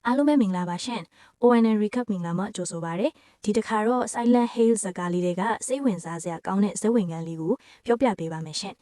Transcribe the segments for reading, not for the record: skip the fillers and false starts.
အားလုံးပဲမင်္ဂလာပါရှင် ONN Recap မင်္ဂလာမှာကြိုဆိုပါရစေဒီတစ်ခါတော့ Silent Hill ဇာတ်ကားလေးတွေကစိတ်ဝင်စားစရာကောင်းတဲ့ဇာတ်ဝင်ခန်းလေးကိုပြောပြပေးပါမယ်ရှင်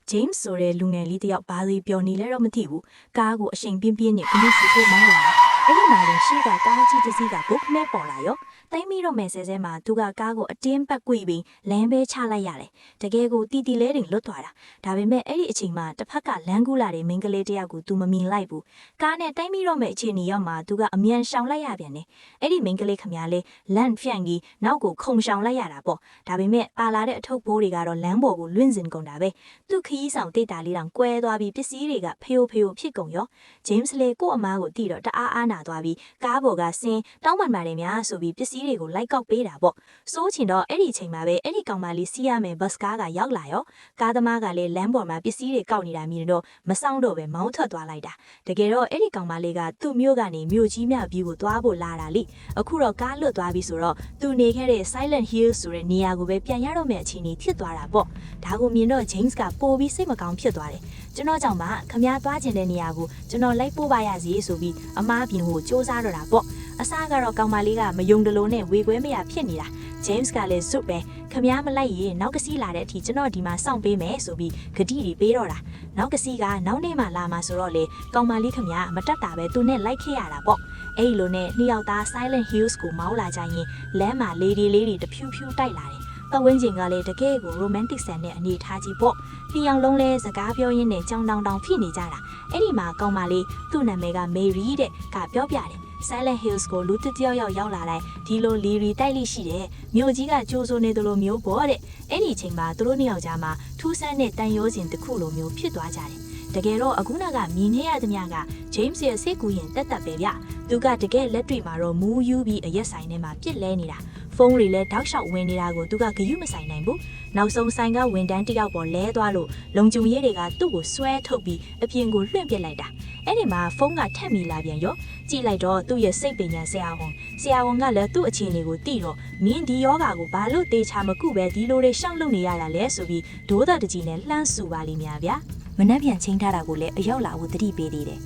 James ဆိုတဲ့လူငယ်လေးတယောက်ဘာလို့ပြောနေလဲတော့မသိဘူးကားကိုအရှိန်ပြင်းပြင်းနဲ့ခဏစီကိုမောင်းလာအဲ့ဒီမှာလည်းရှေ့ကကားကြီးတစ်စီးကဘုတ်နဲ့ပေါ်လာရောတိုင်းပြီးတော့မယ်ဆဲဆဲမှာသူကကားကိုအတင်းပတ်ကွေပြီးလမ်းပဲချလိုက်ရတယ်တကယ်ကိုတီတီလဲတင်လွတ်သွားတာဒါပေမဲ့အဲ့ဒီအချိန်မှာတစ်ဖက်ကလမ်းကူးလာတဲ့မင်းကလေးတယောက်ကိုသူမမြင်လိုက်ဘူးကားနဲ့တိုင်းပြီးတော့မယ်အချိန်ကြီးရောက်မှာသူကအမြန်ရှောင်လိုက်ရပြန်တယ်အဲ့ဒီမင်းကလေးခမရလေးလန့်ဖြန့်ကြီးနောက်ကိုခုံရှောင်လိုက်ရတာပေါ့ဒါပေမဲ့ပါလာတဲ့အထုပ်ဘိုးတွေကတော့လမ်းပေါ်ကိုလွင့်စင်ကုန်တာပဲသူခီးဆောင်တိတ်တာလေးတောင်ကွဲသွားပြီးပစ္စည်းတွေကဖေယိုဖြစ်ကုန်ရော James လေးကို့အမားကိုတီးတော့တအားအားနာသွားပြီးကားပေါ်ကဆင်းတောင်းပန်ပါတယ်များဆိုပြီးပစ္စည်းတွေကိုလိုက်ကောက်ပေးတာပေါ့စိုးချင်တော့အဲ့ဒီအချိန်မှာပဲအဲ့ဒီကောင်မလေးစီးရမယ်ဘတ်ကားကရောက်လာရောကားသမားကလည်းလမ်းပေါ်မှာပစ္စည်းတွေကောက်နေတာမြင်တော့မဆောင်တော့ပဲမောင်းထွက်သွားလိုက်တာတကယ်တော့အဲ့ဒီကောင်မလေးကသူ့မြို့ကနေမြို့ကြီးမြပြီးကိုသွားဖို့လာတာလေအခုတော့ကားလွတ်သွားပြီဆိုတော့သူနေခဲ့တဲ့ Silent Hill ဆိုတဲ့နေရာကိုပဲပြန်ရတော့မယ့်အချိန်ကြီးဖြစ်သွားတာပေါ့ဒါကိုမြင်တော့ James ကပိုပြီးစိတ်မကောင်းဖြစ်သွားတယ်ကျွန်တော်ကြောင့်မှခမည်းသွားခြင်းတဲ့နေရာကိုကျွန်တော်လိုက်ပို့ပါရစေဆိုပြီးအမားပြင်ကိုစူးစမ်းတော့တာပေါ့အစားကတော့ကောင်မလေးကမယုံတလို့နဲ့ဝေခွဲမရဖြစ်နေတာ James ကလည်းစွတ်ပဲခမည်းမလိုက်ရင်နောက်ကစီးလာတဲ့အထိကျွန်တော်ဒီမှာစောင့်ပေးမယ်ဆိုပြီးဂတိတွေပေးတော့တာနောက်ကစီးကနောက်နေ့မှလာမှာဆိုတော့လေကောင်မလေးခမည်းမတက်တာပဲသူနဲ့လိုက်ခဲ့ရတာပေါ့အဲ့လိုနဲ့နှစ်ယောက်သား Silent Hills ကိုမောင်းလာကြရင်လမ်းမှာလေဒီတဖြူဖြူတိုက်လာတယ်ပတ်ဝန်းကျင်ကလည်းတကယ်ကို romantic ဆန်တဲ့အနေထားကြီးပေါ့နှစ်ယောက်လုံးလဲစကားပြောရင်းနဲ့ကြောင်တောင်ဖြစ်နေကြတာအဲ့ဒီမှာကောင်မလေးသူ့နာမည်က Mary တဲ့ကပြောပြတယ်Silent Hills ကိုလူတစ်ယောက်ရောက်လာတိုင်းဒီလိုလီရီတိုက်လိရှိတယ်မြို့ကြီးကကြိုးစိုးနေသလိုမျိုးပေါ့တဲ့အဲ့ဒီအချိန်မှာသူတို့နှစ်ယောက်ကြားမှာထူးဆန်းတဲ့တန်ရိုးစဉ်တစ်ခုလိုမျိုးဖြစ်သွားကြတယ်တကယ်တော့အခုနကမြင်နေရသမျှက James ရဲ့စိတ်ကူးရင်တက်ပဲဗျသူကတကယ်လက်တွေမှာတော့မူးယူပြီးအရက်ဆိုင်ထဲမှာပြစ်လဲနေတာဖုန်းတွေလည်းတောက်လျှောက်ဝင်နေတာကိုသူကဂရုမဆိုင်နိုင်ဘူးနောက်ဆုံးဆိုင်ကဝန်တန်းတယောက်ပေါ်လဲသွားလို့လုံကျုံရဲတွေကသူ့ကိုဆွဲထုတ်ပြီးအပြင်ကိုလွှင့်ပစ်လိုက်တာအဲ့ဒီမှာဖုန်းကထက်မိလာပြန်ရောကြည့်လိုက်တော့သူ့ရဲ့စိတ်ပညာဆရာဝန်ကလည်းသူ့အခြေအနေကိုသိတော့မင်းဒီယောဂါကိုဘာလို့တေချာမကုပဲဒီလိုတွေရှောက်လုပ်နေရတာလဲဆိုပြီးဒိုးသားတကြီးနဲ့လှမ်းဆူပါလိမ့်များဗျာမနှက်ပြန်ချင်းထားတာကိုလည်းအရောက်လာဖို့တတိပေးသေးတယ်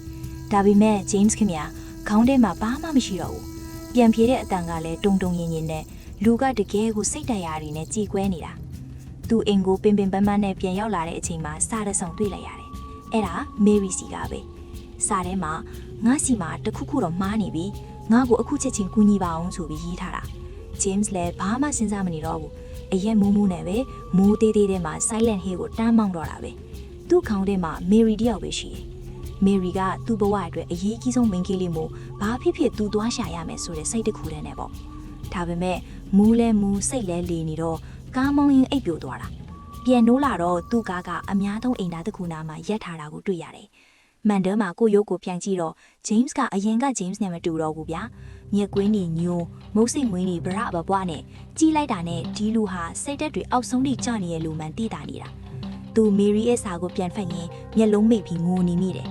ဒါပေမဲ့ James ခင်ဗျာခေါင်းထဲမှာဘာမှမရှိတော့ဘူးပြန်ပြေးတဲ့အတန်ကလည်းတုံရင်နဲ့လူကတကယ်ကိုစိတ်တရားတွေနဲ့ကြည်ကွဲနေတာသူအိမ်ကိုပင်ပန်းနဲ့ပြန်ရောက်လာတဲ့အချိန်မှာစားတဲ့ဆောင်တွေ့လိုက်ရတယ်အဲ့ဒါ Mary စီကပဲစားထဲမှာငါစီမှာတခုခုတော့မှားနေပြီငါ့ကိုအခုချက်ချင်းကူညီပါအောင်ဆိုပြီးရေးထားတာ James လည်းဘာမှစဉ်းစားမနေတော့ဘူးအရက်မူးနဲ့ပဲမိုးသေးထဲမှာ Silent Hill ကိုတန်းမောင်းတော့တာပဲသူ့ခေါင်းထဲမှာ Mary တယောက်ပဲရှိတယ်Mary ကသူ့ဘဝအတွက်အရေးကြီးဆုံးမိန်းကလေးမို့ဘာဖြစ်သူသွားရှာရမယ်ဆိုတဲ့စိတ်တစ်ခုတည်းနဲ့ပေါ့ဒါပေမဲ့မူးလဲမူးစိတ်လဲလေနေတော့ကားမောင်းရင်အိပ်ပြိုသွားတာပြန်နိုးလာတော့သူ့ကားကအများဆုံးအိမ်သားတစ်ခုနာမှာရက်ထားတာကိုတွေ့ရတယ်မန်ဒဲမှာကိုရုပ်ကိုပြန်ကြည့်တော့ James ကအရင်က James နဲ့မတူတော့ဘူးဗျာမြက်ကွင်းနေညိုမုတ်စိတ်မွေးနေဗရဘပွားနဲ့ကြီးလိုက်တာနဲ့ဒီလူဟာစိတ်တက်တွေအောက်ဆုံးထိကျနေတဲ့လူမှန်သိတာနေတာသူ Mary ရဲ့စာကိုပြန်ဖတ်ရင်မျက်လုံးမိတ်ပြီးငိုနေမိတယ်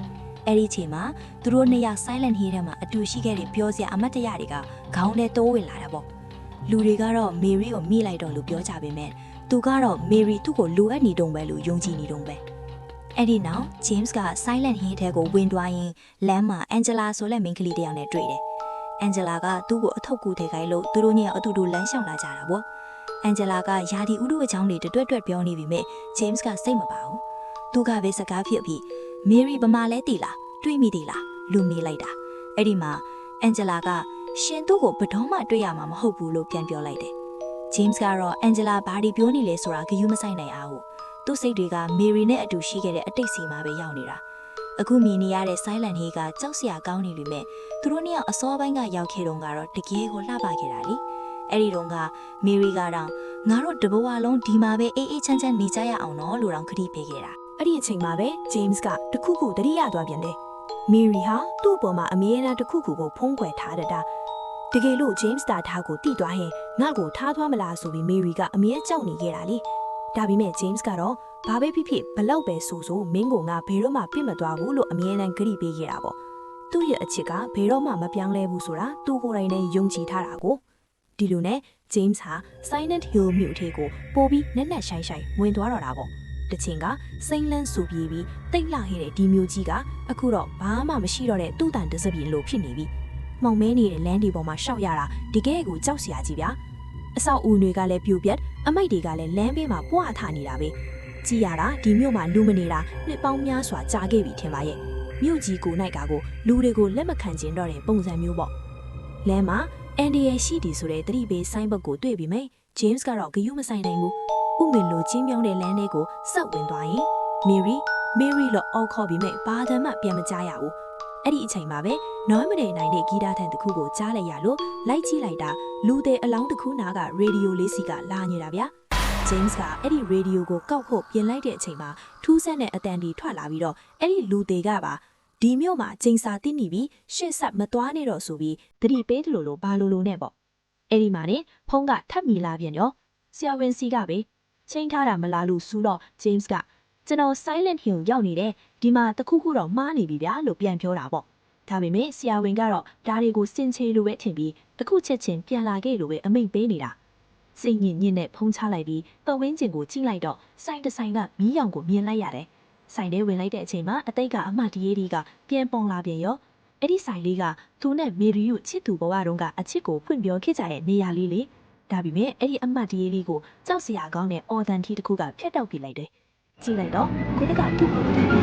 အဲ့ဒီချိန်မှာသူတို့နှစ်ယောက် Silent Hill ထဲမှာအတူရှိခဲ့တဲ့ပြောစရာအမတ်တရတွေကခေါင်းထဲတိုးဝင်လာတာပေါ့လူတွေကတော့ Mary ကိုမိလိုက်တော့လို့ပြောကြပေမဲ့သူကတော့ Mary သူ့ကိုလိုအပ်နေတုံးပဲလို့ယုံကြည်နေတုံးပဲအဲ့ဒီနောက် James က Silent Hill ထဲကိုဝင်သွားရင်လမ်းမှာ Angela ဆိုတဲ့မိန်းကလေးတစ်ယောက်နဲ့တွေ့တယ် Angela ကသူ့ကိုအထုပ်ကူထဲခိုင်းလို့သူတို့ညအတူတူလမ်းလျှောက်လာကြတာပေါ့ Angela ကယာဒီဥတုအကြောင်းတွေတွတ်ပြောနေပြီမဲ့ James ကစိတ်မပါဘူးသူကပဲစကားဖြစ်ပြီး Mary ဗမာလဲတည်လားတွေးမိသေးလားလူမေးလိုက်တာအဲ့ဒီမှာ Angela ကရှင်သူ့ကိုဘယ်တော့မှတွေ့ရမှာမဟုတ်ဘူးလို့ပြန်ပြောလိုက်တယ် James ကတော့ Angela ဘာဒီပြောနေလဲဆိုတာဂရုမစိုက်နိုင်အောင်သူ့စိတ်တွေက Mary နဲ့အတူရှိခဲ့တဲ့အတိတ်စီမှာပဲရောက်နေတာအခုမြင်နေရတဲ့ Silent Hill ကကြောက်စရာကောင်းနေလိမ့်မယ်သူတို့နှစ်ယောက်အစောပိုင်းကရောက်ခဲ့တော့ကတော့တကယ်ကိုလှပခဲ့တာလေအဲ့ဒီတော့က Mary ကတော့ငါတို့တဘဝလုံးဒီမှာပဲအေးအေးချမ်းချမ်းနေကြရအောင်နော်လို့တောင်ခရီးပေးခဲ့တာအဲ့ဒီအချိန်မှာပဲ James ကတခုခုတတိယသွားပြန်တယ် Mary ဟာသူ့အပေါ်မှာအမြဲတမ်းတခုခုကိုဖုံးကွယ်ထားတကယ်လို့ James တာထားကိုတိသွားရင်ငါ့ကိုထားသွားမလားဆိုပြီး Mary ကအမြဲကြောက်နေခဲ့တာလေဒါပေမဲ့ James ကတော့ဘာပဲဖြစ်ဘလောက်ပဲဆိုမင်းကိုငါဘယ်တော့မှပြစ်မသွားဘူးလို့အမြဲတမ်းဂရုပေးခဲ့တာပေါ့သူ့ရဲ့အချစ်ကဘယ်တော့မှမပြောင်းလဲဘူးဆိုတာသူကိုယ်တိုင်နဲ့ယုံကြည်ထားတာကိုဒီလိုနဲ့ James ဟာ Silent Hill မြို့ထဲကိုပို့ပြီးနက်ရှိုင်းဝင်သွားတော့တာပေါ့တချင်ကစိမ့်လန်းဆူပြေးပြီးတိတ်လှခဲ့တဲ့ဒီမျိုးကြီးကအခုတော့ဘာမှမရှိတော့တဲ့သူ့တန်တစပ်ပြေလို့ဖြစ်နေပြီ မှောင်မဲနေတဲ့လမ်းတွေပေါ်မှာရှောက်ရတာတကယ်ကိုကြောက်စရာကြီးဗျာအဆောက်အဦတွေကလည်းပြိုပြက်အမိတ်တွေကလည်းလမ်းဘေးမှာပွားထနေတာပဲကြည်ရတာဒီမြို့မှာလူမနေတာနှစ်ပေါင်းများစွာကြာခဲ့ပြီထင်ပါရဲ့မြို့ကြီးကိုနိုင်ကကိုလူတွေကိုလက်မခံကျင်တော့တဲ့ပုံစံမျိုးပေါ့လမ်းမှာအန်ဒီရဲ့ရှိတီဆိုတဲ့တတိပေးဆိုင်းဘုတ်ကိုတွေ့ပြီးမိဂျိမ်းစ်ကတော့ဂယုမဆိုင်နိုင်ဘူးဥမင်လိုချင်းပြောင်းတဲ့လမ်းလေးကိုစောက်ဝင်သွားရင်မေရီလို့အော်ခေါ်ပြီးမိဘာတမ်းမှပြန်မကြားရဘူးအဲ့ဒီအချိန်မှာပဲနွမ်းမနေနိုင်တဲ့ဂီတာထန်တစ်ခုကိုကြားလိုက်ရလို့လိုက်ကြည့်လိုက်တာလူတဲ့အလောင်းတစ်ခုနာကရေဒီယိုလေးစီကလာနေတာဗျာဂျိမ်းစ်ကအဲ့ဒီရေဒီယိုကိုကောက်ဖို့ပြင်လိုက်တဲ့အချိန်မှာထူးဆန်းတဲ့အတန်ဒီထွက်လာပြီးတော့အဲ့ဒီလူတွေကပါဒီမြို့မှာကျင်းစာတင်းနေပြီးရှစ်ဆက်မသွားနေတော့ဆိုပြီးသတိပေးတယ်လို့ဘာလို့နဲ့ပေါ့အဲ့ဒီမှာနေဖုန်းကထပ်မိလာပြန်ရောဆရာဝန်စီကပဲချိန်ထားတာမလားလို့စူးတော့ဂျိမ်းစ်ကကျွန်တော် Silent Hill ရောက်နေတယ်ဒီမှာတခုခုတော့မှားနေပြီဗျာလို့ပြန်ပြောတာပေါ့ဒါပေမဲ့ဆရာဝန်ကတော့ဒါတွေကိုစင်ချေလိုပဲထင်ပြီးအခုချက်ချင်းပြန်လာခဲ့လို့ပဲအမိန့်ပေးနေတာစိတ်ညစ်ညစ်နဲ့ဖုံးချလိုက်ပြီးတော်ဝင်းကျင်ကိုကြည့်လိုက်တော့ဆိုင်တစ်ဆိုင်ကမီးရောင်ကိုမြင်လိုက်ရတယ်ဆိုင်ထဲဝင်လိုက်တဲ့အချိန်မှာအတိတ်ကအမတ်ဒီရေးဒီကပြန်ပေါ်လာပြန်ရောအဲ့ဒီဆိုင်လေးကသူနဲ့မေရီကိုချစ်သူဘဝတုန်းကအချစ်ကိုဖွင့်ပြောခဲ့ကြတဲ့နေရာလေးလေဒါပေမဲ့အဲ့ဒီအမတ်ဒီရေးဒီကိုကြောက်စရာကောင်းတဲ့အော်တန်တီတစ်ခုကဖျက်တောက်ပြလိုက်တယ်ကြည့်လိုက်တော့ကိုကသူ့ကိုတီးပြီး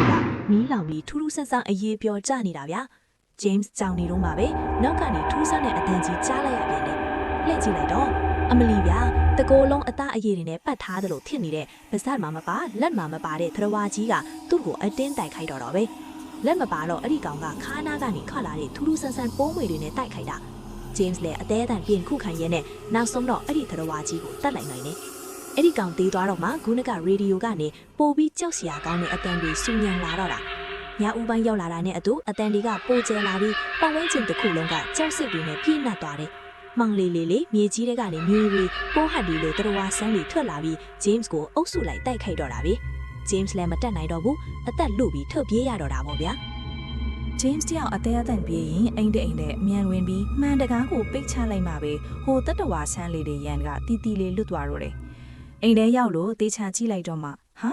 ကမီးလောင်ပြီးထူးထူးဆန်းဆန်းအေးပြောကြနေတာဗျာဂျိမ်းစ်ကြောင်နေတော့မှပဲနောက်ကနေထူးဆန်းတဲ့အတန်ကြီးကြားလိုက်ရပြန်တယ်လှည့်ကြည့်လိုက်တော့အမလီဗျာတကိုယ်လုံးအသားအရည်တွေနဲ့ပတ်ထားသလိုဖြစ်နေတဲ့ပါးစပ်မှာမပါလက်မှာမပါတဲ့သရဝါကြီးကသူ့ကိုအတင်းတိုက်ခိုက်တော့ပဲလက်မပါတော့အဲ့ဒီကောင်ကခါးနားကနေထွက်လာတဲ့ထူးထူးဆန်းဆန်းပိုးမွေတွေနဲ့တိုက်ခိုက်တာဂျိမ်းစ်လည်းအသေးအတန်ပြင်ခုခံရင်းနဲ့နောက်ဆုံးတော့အဲ့ဒီသရဝါကြီးကိုတတ်လိုက်နိုင်တယ်အဲ့ဒီကောင်သေးသွားတော့မှဂုဏကရေဒီယိုကနေပို့ပြီးကြောက်စရာကောင်းတဲ့အတန်တွေစူညံလာတော့တာညဦးပိုင်းရောက်လာတာနဲ့အတူအတန်တွေကပိုကျဲလာပြီးပတ်ဝန်းကျင်တစ်ခုလုံးကကြောက်စစ်တွေနဲ့ပြည့်နှက်သွားတယ်မောင်လေးမြေကြီးတွေကနေမြွေတွေပိုးဟတ်တွေလိုတရဝါဆန်းတွေထွက်လာပြီးဂျိမ်းစ်ကိုအုပ်စုလိုက်တိုက်ခိုက်တော့တာပဲဂျိမ်းစ်လည်းမတက်နိုင်တော့ဘူးအသက်လုပြီးထုတ်ပြေးရတော့တာပေါ့ဗျာဂျိမ်းစ်တယောက်အသေးအတန်ပြေးရင်အိမ်နဲ့မြန်ဝင်ပြီးမှန်တကားကိုပိတ်ချလိုက်မှပဲဟိုတတဝါဆန်းလေးတွေရန်ကတီတီလေးလွတ်သွားတော့တယ်အိမ်ထဲရောက်လို့တေချာကြည့်လိုက်တော့မှဟ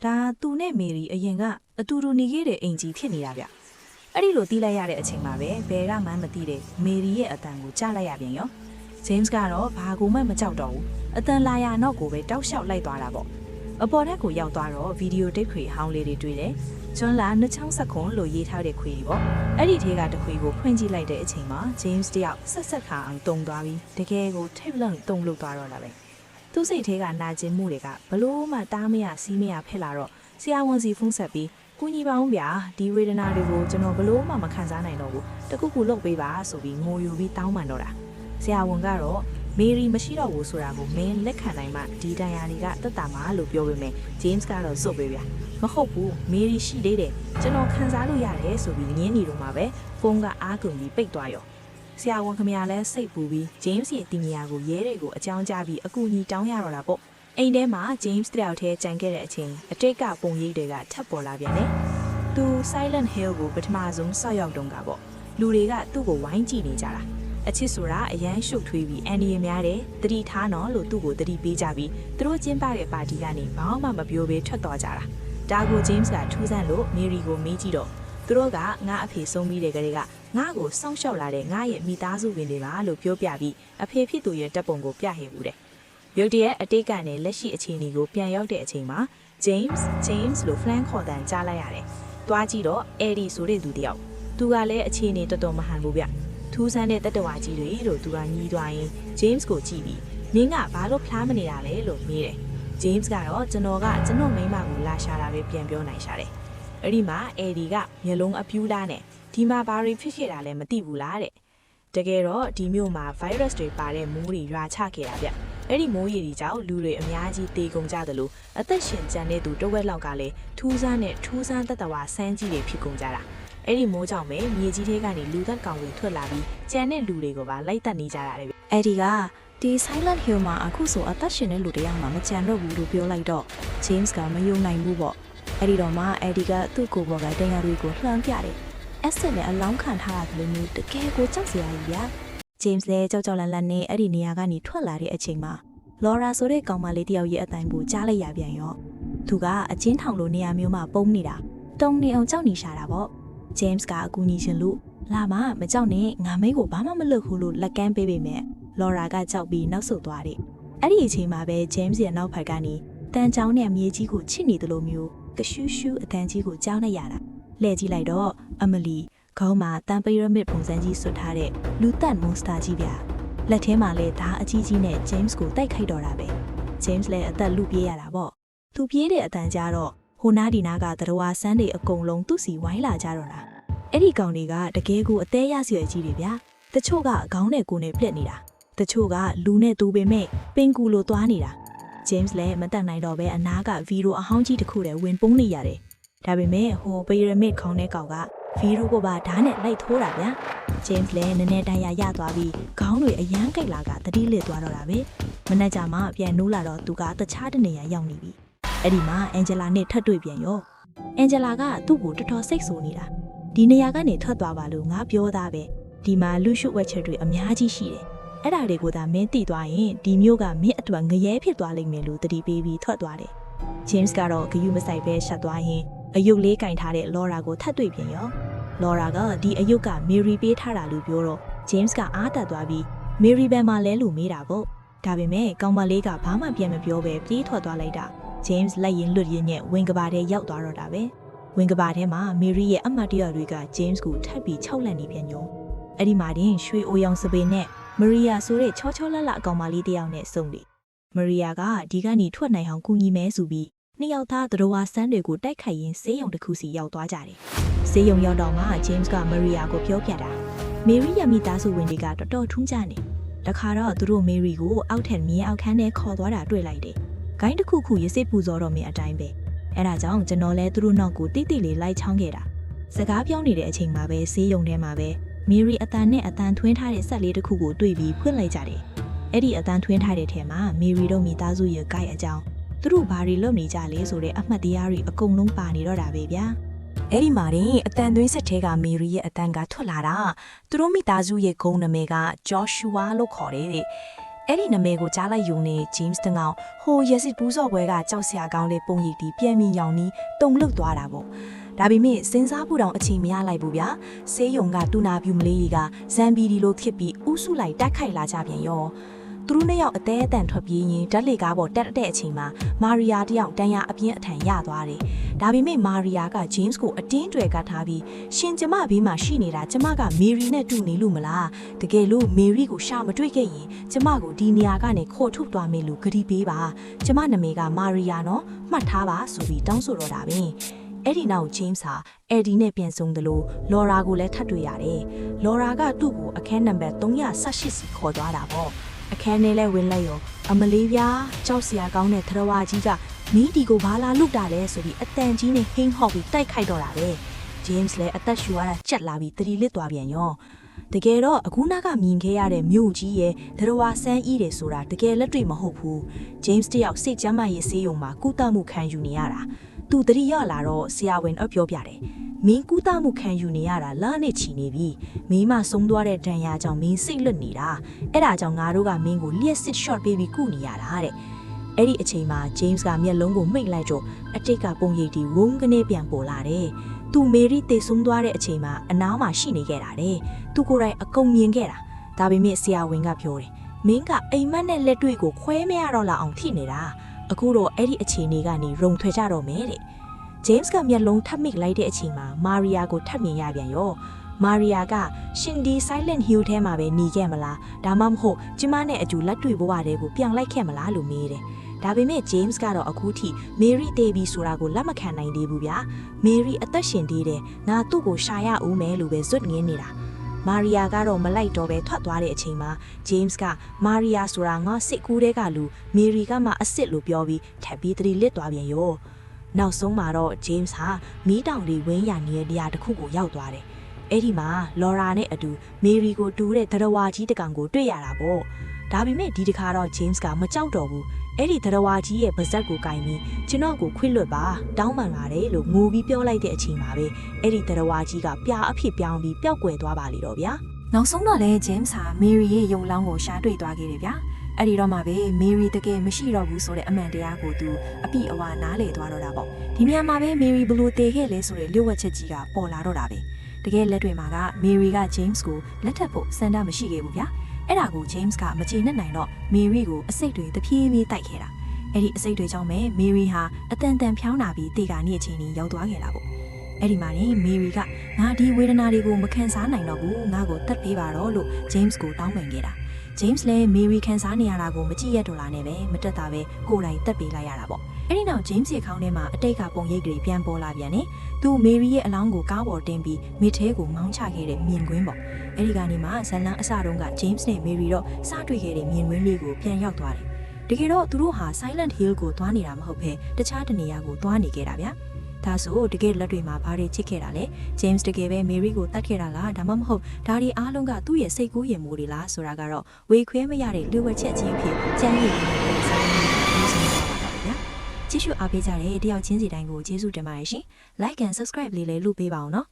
ာဒါသူနဲ့မေရီအရင်ကအတူတူနေခဲ့တဲ့အိမ်ကြီးဖြစ်နေတာဗျအဲ့ဒီလိုတီးလိုက်ရတဲ့အချိန်မှာပဲဘယ်ကမှမသိတဲ့မေရီရဲ့အတန်ကိုကြားလိုက်ရပြန်ရောဂျိမ်းစ်ကတော့ဘာကိုမှမကြောက်တော့ဘူးအတန်လာရနောက်ကိုပဲတောက်လျှောက်လိုက်သွားတာပေါ့အပေါ်ထက်ကိုရောက်သွားတော့ဗီဒီယိုတိတ်ခွေဟောင်းလေးတွေတွေ့တယ်ကျွန်းလာ2019လို့ရေးထားတဲ့ခွေတွေပေါ့အဲ့ဒီထဲကတစ်ခွေကိုဖွင့်ကြည့်လိုက်တဲ့အချိန်မှာဂျိမ်းစ်တယောက်ဆက်ခါအောင်တုံသွားပြီးတကယ်ကိုထိတ်လန့်တုံလို့သွားတော့တာပဲသူ့စိတ်ထဲကနာကျင်မှုတွေကဘလို့မှတားမရစီးမရဖြစ်လာတော့ဆရာဝန်စီဖုန်းဆက်ပြီးကူညီပါအောင်ဗျာဒီဝေဒနာတွေကိုကျွန်တော်ဘလို့မှမခံစားနိုင်တော့ဘူးတခုခုလုပ်ပေးပါဆိုပြီးငိုယူပြီးတောင်းပန်တော့တာဆရာဝန်ကတော့မေရီမရှိတော့ဘူးဆိုတာကိုမင်းလက်ခံနိုင်မှဒီတန်ရာတွေကတက်တာမှာလို့ပြောပေမဲ့ဂျိမ်းစ်ကတော့စွတ်ပေးဗျာမဟုတ်ဘူးမေရီရှိသေးတယ်ကျွန်တော်ခံစားလို့ရတယ်ဆိုပြီးငင်းနေတော့မှပဲဖုန်းကအားကုန်ပြီးပိတ်သွားရောဆရာဝန်ခမရလဲစိတ်ပူပြီးဂျိမ်းစ်ရဲ့တင်ညာကိုရဲတွေကိုအကြောင်းကြားပြီးအကူအညီတောင်းရတော့တာပေါ့အိမ်ထဲမှာဂျိမ်းစ်တယောက်တည်းကြံခဲ့တဲ့အချိန်အတိတ်ကပုံရိပ်တွေကထပ်ပေါ်လာပြန်တယ်။သူ Silent Hill ကိုပထမဆုံးဆောက်ရောက်တုန်းကပေါ့လူတွေကသူ့ကိုဝိုင်းကြည့်နေကြတာအချစ်ဆိုတာအရန်ရှုပ်ထွေးပြီးအန်ဒီရများတယ်တတိထားနော်လို့သူ့ကိုတတိပေးကြပြီးသူတို့ကျင်းပတဲ့ပါတီကနေဘာမှမပြောဘဲထွက်သွားကြတာဒါကိုဂျိမ်းစ်ကထူးဆန်းလို့မေရီကိုမေးကြည့်တော့သူတို့ကငါအဖေဆုံးပြီးတဲ့ကလေးကငါ့ကိုစောင့်ရှောက်လာတဲ့ငါရဲ့မိသားစုဝင်တွေပါလို့ပြောပြပြီးအဖေဖြစ်သူရဲ့တပ်ပုံကိုပြဟခဲ့ဘူးတဲ့ရုတ်တရက်အတိတ်ကနေလက်ရှိအခြေအနေကိုပြန်ရောက်တဲ့အချိန်မှာဂျိမ်းစ်လို့ဖလန်ခေါ်တန်ကြားလိုက်ရတယ်။တွားကြည့်တော့အဲ့ဒီဆိုတဲ့သူတယောက်သူကလည်းအခြေအနေတော်တော်မဟန်ဘူးဗျ။ထူးဆန်းတဲ့တတဝါကြီးတွေလို့သူကညီးသွားရင်ဂျိမ်းစ်ကိုကြည့်ပြီးမင်းကဘာလို့ဖလားမနေတာလဲလို့မေးတယ်။ဂျိမ်းစ်ကတော့ကျွန်တော်မိန်းမကိုလာရှာတာပဲပြန်ပြောနိုင်ရှာတယ်။အဲ့ဒီမှာအဲ့ဒီကမျက်လုံးအပြူးလားနဲ့ဒီမှာဘာတွေဖြစ်ခဲ့တာလဲမသိဘူးလားတဲ့။တကယ်တော့ဒီမျိုးမှာ virus တွေပါတဲ့မိုးတွေရွာချခဲ့တာဗျ။အဲ့ဒီမိုးရီတွေကြောင့်လူတွေအများကြီးတေကုန်ကြသလိုအသက်ရှင်ကျန်တဲ့သူတဝက်လောက်ကလည်းထူးဆန်းတတဝါဆန်းကြီးတွေဖြစ်ကုန်ကြတာအဲ့ဒီမိုးကြောင့်ပဲမြေကြီးထဲကနေလူသက်ကောင်တွေထွက်လာပြီးကျန်တဲ့လူတွေကိုပါလိုက်တက်နေကြတာလေအဲ့ဒီကဒီ Silent Hill မှာအခုဆိုအသက်ရှင်တဲ့လူတယောက်မှမကြံတော့ဘူးလို့ပြောလိုက်တော့ James ကမယုံနိုင်ဘူးပေါ့အဲ့ဒီတော့မှအဲ့ဒီကသူ့ကိုယ်ပေါ်ကတင်ရတွေကိုလှမ်းပြတယ်အဆက်နဲ့အလောင်းခံထားတာကလေးမျိုးတကယ်ကိုကြောက်စရာကြီးဗျာJames လည်းကြောက်လန့်နဲ့အဲ့ဒီနေရာကနေထွက်လာတဲ့အချိန်မှာ Laura ဆိုတဲ့ကောင်မလေးတယောက်ရဲ့အတိုင်ကိုကြားလိုက်ရပြန်ရောသူကအချင်းထောင်လိုနေရာမျိုးမှာပုံနေတာတုံနေအောင်ကြောက်နေရှာတာပေါ့ James ကအကူညီရှင်လို့ လာမကြောက်နဲ့ငါမိတ်ကိုဘာမှမလုပ်ဘူးလို့လက်ကမ်းပေးပေမဲ့လော်ရာကကြောက်ပြီးနောက်ဆုတ်သွားတယ်အဲ့ဒီအချိန်မှာပဲ James ရဲ့နောက်ဖက်ကနေတန်ချောင်းနဲ့မြေကြီးကိုချစ်နေတယ်လို့မျိုးကရှူးရှူးအတန်ကြီးကိုကြောက်နေရတာလှည့်ကြည့်လိုက်တော့အမလီခေါင်းမှာတန်ပီရမစ်ပုံစံကြီးဆွတ်ထားတဲ့လူသက်မွန်စတာကြီးဗျာလက်ထဲမှာလည်းဓာအကြီးကြီးနဲ့ James ကိုတိုက်ခိုက်တော့တာပဲ James လည်းအသက်လူပြေးရတာပေါ့သူပြေးတဲ့အတန်ကြတော့ဟိုနားဒီနားကသတဝါဆန်းတွေအကုန်လုံးသူ့စီဝိုင်းလာကြတော့တာအဲ့ဒီကောင်တွေကတကယ်ကိုအသေးရစီရကြီးတွေဗျာတချို့ကအကောင်းနဲ့ကိုယ်နဲ့ပြက်နေတာတချို့ကလူနဲ့တူပေမဲ့ပင်ကူလိုသွားနေတာ James လည်းမတတ်နိုင်တော့ပဲအနားကဗီရိုအဟောင်းကြီးတစ်ခုတည်းဝင်ပုန်းနေရတယ်ဒါပေမဲ့ဟိုပီရမစ်ခေါင်းထဲကောင်ကဗီရိုကိုပါဓာတ်နဲ့လိုက်ထိုးတာဗျာ James လည်းနည်းနည်းတန်ရာရသွားပြီးခေါင်းတွေအယမ်းကြိုက်လာကတတိလစ်သွားတော့တာပဲမနေ့ကမှပြန်နိုးလာတော့သူကတခြားတနေရာရောက်နေပြီအဲ့ဒီမှာအန်ဂျလာနဲ့ထပ်တွေ့ပြန်ရောအန်ဂျလာကသူ့ကိုတော်တော်စိတ်ဆိုးနေတာဒီနေရာကနေထွက်သွားပါလို့ငါပြောသားပဲဒီမှာလူရှုဝက်ချက်တွေအများကြီးရှိတယ်အဲ့ဒါတွေကိုသာမင်းသိသွားရင်ဒီမျိုးကမင်းအတွက်ငရဲဖြစ်သွားလိမ့်မယ်လို့တတိပေးပြီးထွက်သွားတယ် James ကတော့ဂယုမဆိုင်ပဲရှက်သွားရင်အယုတ်လေးကင်ထားတဲ့ Laura ကိုထပ်တွေ့ပြန်ရော Laura ကဒီအယုတ်က Mary ပေးထားတာလို့ပြောတော့ James ကအားတက်သွားပြီး Mary ဘယ်မှာလဲလို့မေးတာပေါ့ဒါပေမဲ့ကောင်မလေးကဘာမှပြန်မပြောပဲပြေးထွက်သွားလိုက်တာ James လက်ရင်လွတ်ရင်းနဲ့ဝင်ကဘာထဲရောက်သွားတော့တာပဲဝင်ကဘာထဲမှာ Mary ရဲ့အမတ်တရတွေက James ကိုထပ်ပြီးခြောက်လန့်နေပြန်ညောအဲ့ဒီမှာတင်ရွှေအိုရောင်စပင်းနဲ့ Maria ဆိုတဲ့ချောချောလတ်လအကောင်မလေးတစ်ယောက်နဲ့စုံတယ် Maria ကဒီကနေထွက်နိုင်အောင်ကူညီမဲဆိုပြီးနှစ်ယောက်သားသတော်ဝါဆန်းတွေကိုတိုက်ခိုက်ရင်းဆေးရုံတစ်ခုစီရောက်သွားကြတယ်ဆေးရုံရောက်တော့မှ James က Maria ကိုပြောပြတာ Mary ရဲ့မိသားစုဝင်တွေကတော်တော်ထူးခြားနေတခါတော့သူတို့ Mary ကိုအောက်ထက်မြင်းအောက်ခန်းထဲခေါ်သွားတာတွေ့လိုက်တယ်ဂိုင်းတစ်ခုခုရစ်စစ်ပူဇော်တော့မင်းအတိုင်းပဲအဲ့ဒါကြောင့်ကျွန်တော်လဲသူတို့နောက်ကိုတိတိလေးလိုက်ချောင်းခဲ့တာစကားပြောနေတဲ့အချိန်မှာပဲဆေးရုံထဲမှာပဲ Mary အတန်နဲ့အတန်ထွင်းထားတဲ့ဆက်လေးတစ်ခုကိုတွေ့ပြီးဖွင့်လိုက်ကြတယ်အဲ့ဒီအတန်ထွင်းထားတဲ့ထဲမှာ Mary တို့မိသားစုရဲ့ဂိုင်းအကြောင်းသူတို့ဘာတွေလုပ်နေကြလဲဆိုတဲ့အမှတ်တရားတွေအကုန်လုံးပါနေတော့တာပဲဗျာအဲ့ဒီမှာတင်အတန်သွင်းဆက်ထဲက Mary ရဲ့အတန်ကထွက်လာတာသူတို့မိသားစုရဲ့ဂုဏ်နာမည်က Joshua လို့ခေါ်တယ်တဲ့အဲ့ဒီနာမည်ကိုကြားလိုက်ယူနေ James တငောင်ဟိုရစစ်ပူးစော်ပွဲကကြောက်စရာကောင်းတဲ့ပုံရိပ်တီးပြန်ပြီးရောင်နီးတုံလုတ်သွားတာပေါ့ဒါပေမဲ့စဉ်းစားဖို့တောင်အချိန်မရလိုက်ဘူးဗျာဆေးရုံကတူနာပြူမလေးကြီးကဇမ်ဘီဒီလိုခစ်ပြီးဥစုလိုက်တိုက်ခိုက်လာကြပြန်ရောသူတို့နှစ်ယောက်အသေးအတန်ထွက်ပြေးရင်ဓာတ်လေကားပေါ်တက်တဲ့အချိန်မှာမာရီယာတယောက်တန်ရာအပြင်းအထန်ရသွားတယ်။ဒါပေမဲ့မာရီယာက James ကိုအတင်းတွယ်ကတ်ထားပြီးရှင်ကျမဘေးမှာရှိနေတာကျမကမေရီနဲ့တူနေလို့မလား။တကယ်လို့မေရီကိုရှာမတွေ့ခဲ့ရင်ကျမကိုဒီနေရာကနေခေါ်ထုတ်သွားမယ်လို့ဂရီပေးပါ။ကျမနာမည်ကမာရီယာနော်မှတ်ထားပါဆိုပြီးတောင်းဆိုတော့တာပဲ။အဲ့ဒီနောက် James ဟာအဲ့ဒီနဲ့ပြန်ဆုံတယ်လို့ Laura ကိုလည်းထပ်တွေ့ရတယ်။ Laura ကသူ့ကိုအခန်းနံပါတ်318စီခေါ်သွားတာပေါ့။အခန်းထဲလဲဝင်လိုက်ရောအမလေးပြားကြောက်စရာကောင်းတဲ့သရဝါကြီးကမီးဒီကိုဘာလာလုတာလဲဆိုပြီးအတန်ကြီးနဲ့ဟင်းဟော့ပြီးတိုက်ခိုက်တော့တာပဲ James လည်းအသက်ရှူရတာကြက်လာပြီးတတိလစ်သွားပြန်ရောတကယ်တော့အခုနာကမြင်ခဲ့ရတဲ့မြို့ကြီးရဲ့သရဝါဆန်းဤတယ်ဆိုတာတကယ်လက်တွေ့မဟုတ်ဘူး James တယောက်စိတ်ကျမ်းမာရေးဆေးရုံမှာကုသမှုခံယူနေရတာသူတတိရလာတော့ဆရာဝန်ပြောပြတယ်မင်းကုသမှုခံယူနေရတာလနဲ့ချီနေပြီမင်းမဆုံးသွားတဲ့ဒဏ်ရာကြောင့်မင်းစိတ်လွတ်နေတာအဲ့ဒါကြောင့်ငါတို့ကမင်းကိုလျှက်စစ် shot ပေးပြီးကုနေရတာတဲ့အဲ့ဒီအချိန်မှာ James ကမျက်လုံးကိုမိတ်လိုက်တော့အတိတ်ကပုံရိပ်တီဝုန်းကနေပြန်ပေါ်လာတယ်သူမေရီတေဆုံးသွားတဲ့အချိန်မှာအနားမှာရှိနေခဲ့တာတဲ့သူကိုယ်တိုင်အကုန်မြင်ခဲ့တာဒါပေမဲ့ဆရာဝန်ကပြောတယ်မင်းကအိမ်မက်နဲ့လက်တွေ့ကိုခွဲမရတော့လောက်အောင်ထိနေတာအခုတော့အဲ့ဒီအခြေအနေကနေရုံထွက်ကြတော့မယ်တဲ့ James ကမျက်လုံးထပ်မိလိုက်တဲ့အချိန်မှာ Maria ကိုထပ်မြင်ရပြန်ရော Maria ကရှင်ဒီ Silent Hill ထဲမှာပဲหนีခဲ့မလားဒါမှမဟုတ်ကျမနဲ့အတူလက်တွေ့ဘဝတွေကိုပြောင်းလိုက်ခဲ့မလားလို့မေးတယ်ဒါပေမဲ့ James ကတော့အခုထိ Mary တေးပြီးဆိုတာကိုလက်မခံနိုင်သေးဘူးဗျာ Mary အသက်ရှင်သေးတယ်ငါသူ့ကိုရှာရဦးမယ်လို့ပဲဇွတ်ငင်းနေတာ Maria ကတော့မလိုက်တော့ပဲထွက်သွားတဲ့အချိန်မှာ James က Maria ဆိုတာငါစစ်ကူးတဲ့ကလူ Mary ကမှအစ်စ်လို့ပြောပြီးထပ်ပြီးတတိလစ်သွားပြန်ရောနောက်ဆုံးမှာတော့ James ဟာမီးတောင်တွေဝင်းရနေတဲ့နေရာတစ်ခုကိုရောက်သွားတယ်။အဲ့ဒီမှာ Laura နဲ့အတူ Mary ကိုတူတဲ့သရဝါကြီးတကောင်ကိုတွေ့ရတာပေါ့။ဒါပေမဲ့ဒီတစ်ခါတော့ James ကမကြောက်တော့ဘူး။အဲ့ဒီသရဝါကြီးရဲ့ပါဇက်ကိုကင်ပြီးကျွန်တော်ကိုခွင့်လွတ်ပါတောင်းပန်ပါတယ်လို့ငိုပြီးပြောလိုက်တဲ့အချိန်မှာပဲအဲ့ဒီသရဝါကြီးကပြာအဖြစ်ပြောင်းပြီးပျောက်ကွယ်သွားပါလေတော့ဗျာ။နောက်ဆုံးတော့လဲ James ဟာ Mary ရဲ့ယုံလောင်းကိုရှာတွေ့သွားခဲ့တယ်ဗျာ။အဲ့ဒီတော့မှပဲ Mary တကယ်မရှိတော့ဘူးဆိုတဲ့အမှန်တရားကိုသူအပိအဝနားလေသွားတော့တာပေါ့ဒီနေရာမှာပဲ Mary ဘလို့တည်ခဲ့လဲဆိုတဲ့လျှို့ဝှက်ချက်ကြီးကပေါ်လာတော့တာပဲ တကယ်လက်တွေမှာက Mary က James ကိုလက်ထပ်ဖို့စန္ဒမရှိခဲ့ဘူးဗျာအဲ့ဒါကို James ကမချေနဲ့နိုင်တော့ Mary ကိုအစိတ်တွေတဖြည်းဖြည်းတိုက်ခဲ့တာအဲ့ဒီအစိတ်တွေကြောင့်ပဲ Mary ဟာအတန်တန်ဖြောင်းလာပြီးတေကာနေအချိန်ကြီးရောက်သွားခဲ့တာပေါ့အဲ့ဒီမှာနေ Mary ကငါဒီဝေဒနာတွေကိုမခံစားနိုင်တော့ဘူးငါ့ကိုတတ်ပေးပါတော့လို့ James ကိုတောင်းပန်ခဲ့တာ James လည်း Mary ခံစားနေရတာကိုမကြည့်ရတော့လာနဲ့ပဲမတက်တာပဲကိုယ်တိုင်တက်ပေးလိုက်ရတာပေါ့အဲ့ဒီနောက် James ရဲ့ခေါင်းထဲမှာအတိတ်ကပုံရိပ်တွေပြန်ပေါ်လာပြန်နေသူ Mary ရဲ့အလောင်းကိုကားပေါ်တင်ပြီးမိထဲကိုမောင်းချခဲ့တဲ့မြင်ကွင်းပေါ့အဲ့ဒီကနေမှဇလန်အစတုန်းက James နဲ့ Mary တော့စတွေ့ခဲ့တဲ့မြင်ကွင်းလေးကိုပြန်ရောက်သွားတယ်တကယ်တော့သူတို့ဟာ Silent Hill ကိုသွားနေတာမဟုတ်ဘဲတခြားတနေရာကိုသွားနေခဲ့တာဗျာဒါဆိုတကယ်လက်တွေမှာဘာတွေချစ်ခဲ့တာလဲ James တကယ်ပဲ Mary ကိုတတ်ခဲ့တာလားဒါမှမဟုတ်ဒါဒီအားလုံးကသူ့ရဲ့စိတ်ကူးရင်မိုးတွေလားဆိုတာကတော့ဝေခွဲမရတဲ့လူဝက်ချက်ချင်းဖြစ်ကြမ်းရည်နေတဲ့စာရင်းတွေပြောဆိုနေတာပါဗျာကြည့်ရှုအားပေးကြတဲ့တယောက်ချင်းစီတိုင်းကိုကျေးဇူးတင်ပါတယ်ရှင် Like and Subscribe လေးလည်းလုပ်ပေးပါအောင်နော်